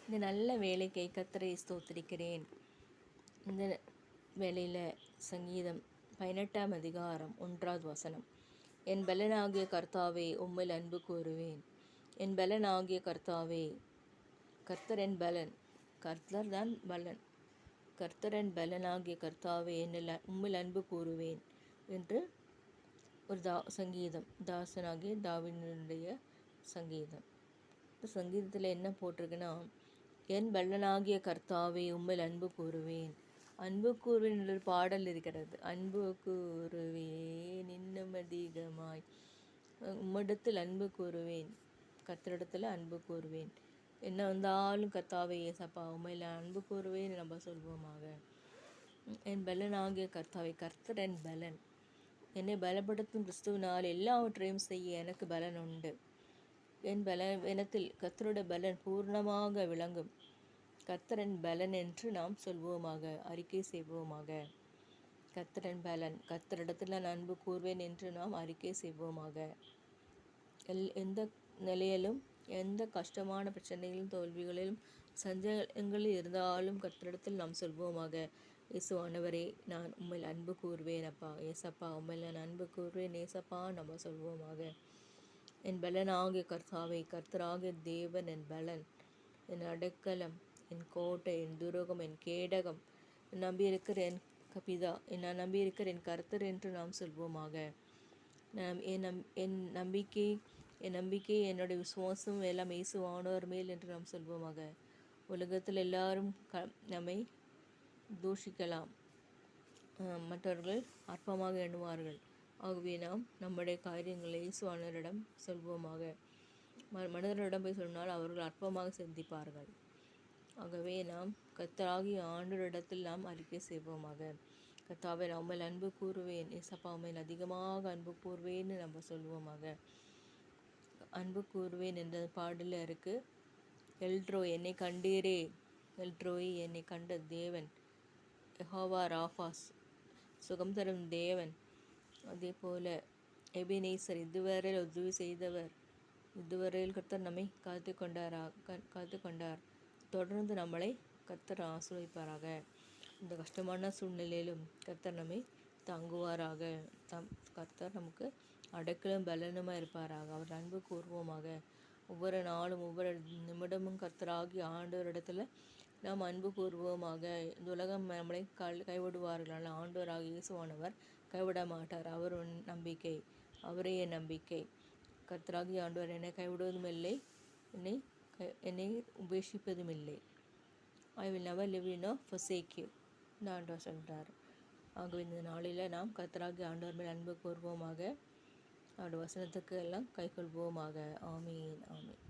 இந்த நல்ல வேலைக்கை கர்த்தரை ஸ்தோத்திரிக்கிறேன். இந்த வேளையில் சங்கீதம் 18ஆம் அதிகாரம் 1வது வசனம். என் பலனாகிய கர்த்தாவே உம்மில் அன்பு கூறுவேன். என் பலனாகிய கர்த்தாவே, கர்த்தர் என் பலன், கர்த்தர் தான் பலன். கர்த்தரன் பலனாகிய கர்த்தாவே என்னில் உம்மில் அன்பு கூறுவேன் என்று ஒரு சங்கீதம், தாசனாகிய தாவீதினுடைய சங்கீதம். இந்த சங்கீதத்தில் என்ன போட்டிருக்குன்னா, என் பலனாகிய கர்த்தாவே உம்மில் அன்பு கூறுவேன். அன்பு கூறுவேன் என்ற பாடல் இருக்கிறது. அன்பு கூறுவேன் இன்னும் அதிகமாய், உம்மிடத்தில் அன்பு கூறுவேன், கர்த்தரிடத்தில் அன்பு கூறுவேன். என்ன வந்தாலும் கர்த்தாவே ஏசப்பா உம்மையில் அன்பு கூறுவேன் நம்ம சொல்வோமாக. என் பலனாகிய கர்த்தாவே, கர்த்தர் என் பலன். என்னை பலப்படுத்தும் கிறிஸ்துவினால் எல்லாவற்றையும் செய்ய எனக்கு பலன் உண்டு. என் பலவீனத்தில் கர்த்தருடைய பலன் பூர்ணமாக விளங்கும். கர்த்தரின் பலன் என்று நாம் சொல்வோமாக, அறிக்கை செய்வோமாக. கர்த்தரின் பலன், கர்த்தரிடத்தில் நான் அன்பு கூறுவேன் என்று நாம் அறிக்கை செய்வோமாக. எந்த நிலையிலும், எந்த கஷ்டமான பிரச்சனைகளிலும், தோல்விகளிலும், சஞ்சலங்களில் இருந்தாலும் கர்த்தரிடத்தில் நாம் சொல்வோமாக, இயேசுவானவரே நான் உம்மில் அன்பு கூறுவேன் அப்பா, ஏசப்பா உம்மில் நான் அன்பு கூறுவேன் ஏசப்பா நம்ம சொல்வோமாக. என் பலனாகிய கர்த்தாவே, கர்த்தராகிய தேவன் என் பலன், என் அடைக்கலம், என் கோட்டை, என் துரோகம், என் கேடகம், நம்பியிருக்கிற என் பிதா, நான் நம்பியிருக்கிற என் கர்த்தர் என்று நாம் சொல்வோமாக. என் நம்பிக்கை என்னுடைய விசுவாசம் எல்லாம் இயேசுவானவர் மேல் என்று நாம் சொல்வோமாக. உலகத்தில் எல்லாரும் நம்மை தூஷிக்கலாம், மற்றவர்கள் அற்பமாக எண்ணுவார்கள். ஆகவே நாம் நம்முடைய காரியங்களை இயேசுவானவரிடம் சொல்வோமாக. மனிதர்களிடம் போய் சொன்னால் அவர்கள் அற்பமாக சிந்திப்பார்கள். ஆகவே நாம் கர்த்தராகிய ஆண்டவரிடத்தில் நாம் அறிக்கை செய்வோமாக. கர்த்தாவே நான் உம்மில் அன்பு கூறுவேன் ஏசப்பா, உம்மில் அதிகமாக அன்பு கூறுவேன்னு நம்ம சொல்வோமாக. அன்பு கூறுவேன் என்ற பாடலில் இருக்குது. எல்ட்ரோய் என்னை கண்டீரே, எல்ட்ரோய் என்னை கண்ட தேவன், யெகோவா ராஃபாஸ் சுகம் தரும் தேவன், அதே போல் எபினேசர் இதுவரையில் உதவி செய்தவர், இதுவரையில் கர்த்தர் நம்மை காத்து கொண்டார். தொடர்ந்து நம்மளை கர்த்தர் ஆசீர்வதிப்பாராக. இந்த கஷ்டமான சூழ்நிலையிலும் கர்த்தர் நம்மை தாங்குவாராக. கர்த்தர் நமக்கு அடைக்கலும் பலனுமாக இருப்பாராக. அவர் அன்பு கூறுவோமாக. ஒவ்வொரு நாளும் ஒவ்வொரு நிமிடமும் கர்த்தராகி ஆண்டவரிடத்தில் நாம் அன்பு கூறுவோமாக. இந்த உலகம் நம்மளை கைவிடுவார்கள், ஆண்டவராக இயேசுவானவர் கைவிட மாட்டார். அவர் நம்பிக்கை, அவரே என் நம்பிக்கை. கர்த்தராகி ஆண்டவர் என்னை கைவிடுவதும் இல்லை, என்னை உபேட்சிப்பதும் இல்லை. I will never live you know forsake you இந்த ஆண்டவர் சொல்கிறார். ஆகவே இந்த நாளில் நாம் கர்த்தராகி ஆண்டவர் மேல் அன்பு கூறுவோமாக. அவருடைய வசனத்துக்கு எல்லாம் கைக்கொள்வோமாக. ஆமீன், ஆமீன்.